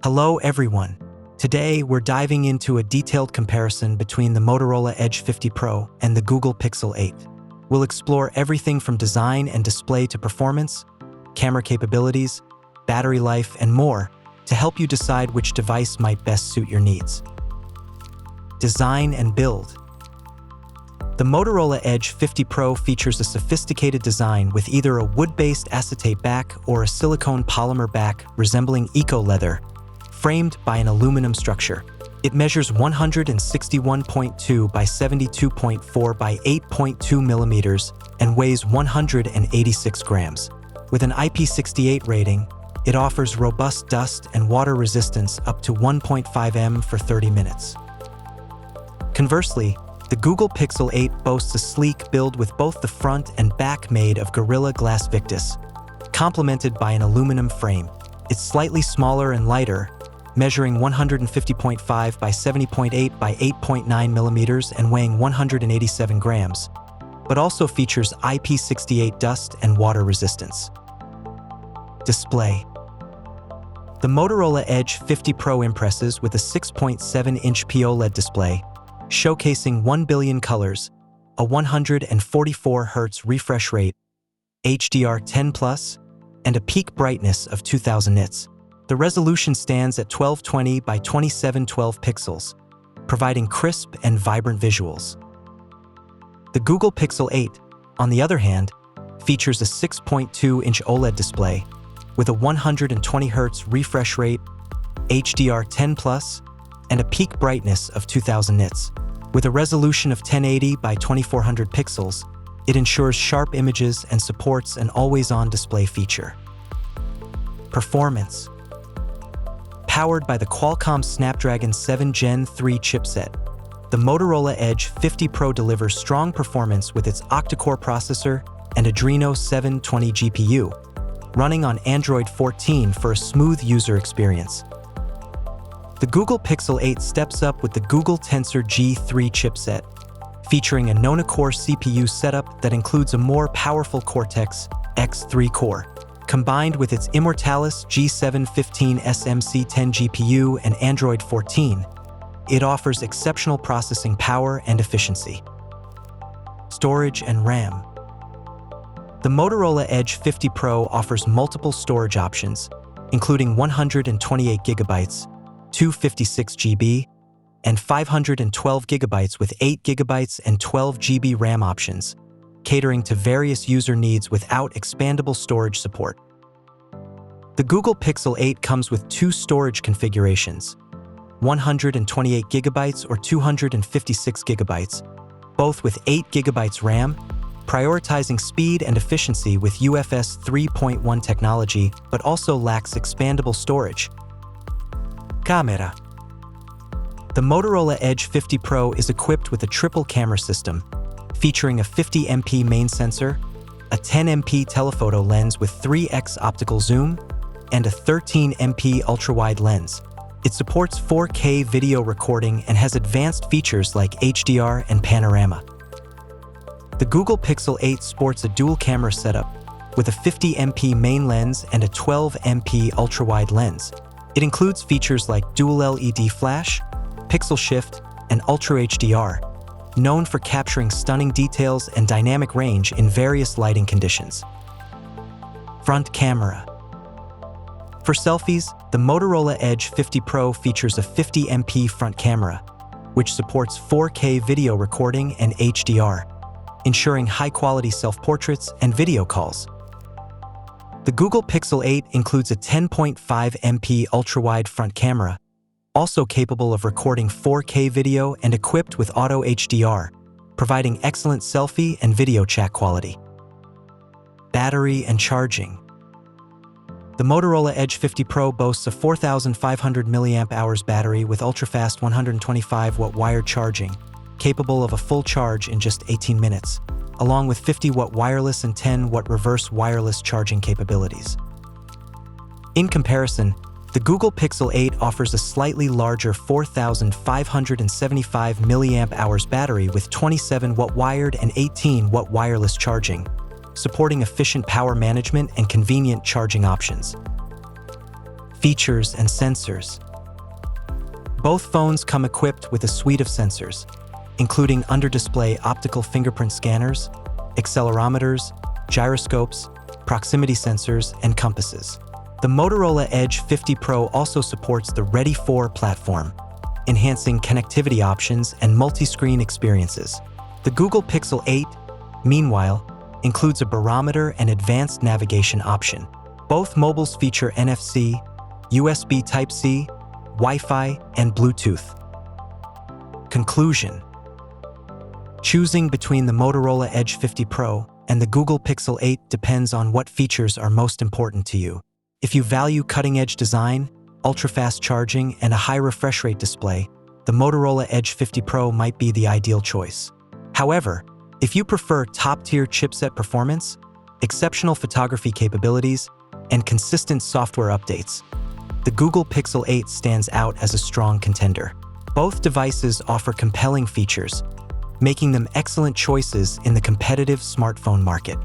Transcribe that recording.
Hello everyone. Today we're diving into a detailed comparison between the Motorola Edge 50 Pro and the Google Pixel 8. We'll explore everything from design and display to performance, camera capabilities, battery life, and more to help you decide which device might best suit your needs. Design and build. The Motorola Edge 50 Pro features a sophisticated design with either a wood-based acetate back or a silicone polymer back resembling eco-leather, framed by an aluminum structure. It measures 161.2 by 72.4 by 8.2 millimeters and weighs 186 grams. With an IP68 rating, it offers robust dust and water resistance up to 1.5 m for 30 minutes. Conversely, the Google Pixel 8 boasts a sleek build with both the front and back made of Gorilla Glass Victus, complemented by an aluminum frame. It's slightly smaller and lighter, measuring 150.5 by 70.8 by 8.9 millimeters and weighing 187 grams, but also features IP68 dust and water resistance. Display. The Motorola Edge 50 Pro impresses with a 6.7-inch OLED display, showcasing 1 billion colors, a 144 Hz refresh rate, HDR10+, and a peak brightness of 2000 nits. The resolution stands at 1220 by 2712 pixels, providing crisp and vibrant visuals. The Google Pixel 8, on the other hand, features a 6.2-inch OLED display with a 120 Hz refresh rate, HDR10+, and a peak brightness of 2000 nits. With a resolution of 1080 by 2400 pixels, it ensures sharp images and supports an always-on display feature. Performance. Powered by the Qualcomm Snapdragon 7 Gen 3 chipset, the Motorola Edge 50 Pro delivers strong performance with its octa-core processor and Adreno 720 GPU, running on Android 14 for a smooth user experience. The Google Pixel 8 steps up with the Google Tensor G3 chipset, featuring a Nona-core CPU setup that includes a more powerful Cortex X3 core. Combined with its Immortalis G715 SMC10 GPU and Android 14, it offers exceptional processing power and efficiency. Storage and RAM. The Motorola Edge 50 Pro offers multiple storage options, including 128 GB, 256 GB, and 512 GB with 8 GB and 12 GB RAM options, catering to various user needs without expandable storage support. The Google Pixel 8 comes with two storage configurations, 128 GB or 256 GB, both with 8 GB RAM, prioritizing speed and efficiency with UFS 3.1 technology, but also lacks expandable storage. Camera. The Motorola Edge 50 Pro is equipped with a triple camera system, featuring a 50MP main sensor, a 10MP telephoto lens with 3x optical zoom, and a 13MP ultra-wide lens. It supports 4K video recording and has advanced features like HDR and panorama. The Google Pixel 8 sports a dual camera setup with a 50MP main lens and a 12MP ultra-wide lens. It includes features like dual LED flash, pixel shift, and Ultra HDR, known for capturing stunning details and dynamic range in various lighting conditions. Front camera. For selfies, the Motorola Edge 50 Pro features a 50MP front camera, which supports 4K video recording and HDR, ensuring high-quality self-portraits and video calls. The Google Pixel 8 includes a 10.5MP ultra-wide front camera, also capable of recording 4K video and equipped with Auto HDR, providing excellent selfie and video chat quality. Battery and charging. The Motorola Edge 50 Pro boasts a 4,500 mAh battery with ultra-fast 125-watt wired charging, capable of a full charge in just 18 minutes, along with 50-watt wireless and 10-watt reverse wireless charging capabilities. In comparison, the Google Pixel 8 offers a slightly larger 4,575 mAh battery with 27-watt wired and 18-watt wireless charging, supporting efficient power management and convenient charging options. Features and sensors. Both phones come equipped with a suite of sensors, including under-display optical fingerprint scanners, accelerometers, gyroscopes, proximity sensors, and compasses. The Motorola Edge 50 Pro also supports the Ready 4 platform, enhancing connectivity options and multi-screen experiences. The Google Pixel 8, meanwhile, includes a barometer and advanced navigation option. Both mobiles feature NFC, USB Type-C, Wi-Fi, and Bluetooth. Conclusion. Choosing between the Motorola Edge 50 Pro and the Google Pixel 8 depends on what features are most important to you. If you value cutting-edge design, ultra-fast charging, and a high refresh rate display, the Motorola Edge 50 Pro might be the ideal choice. However, if you prefer top-tier chipset performance, exceptional photography capabilities, and consistent software updates, the Google Pixel 8 stands out as a strong contender. Both devices offer compelling features, making them excellent choices in the competitive smartphone market.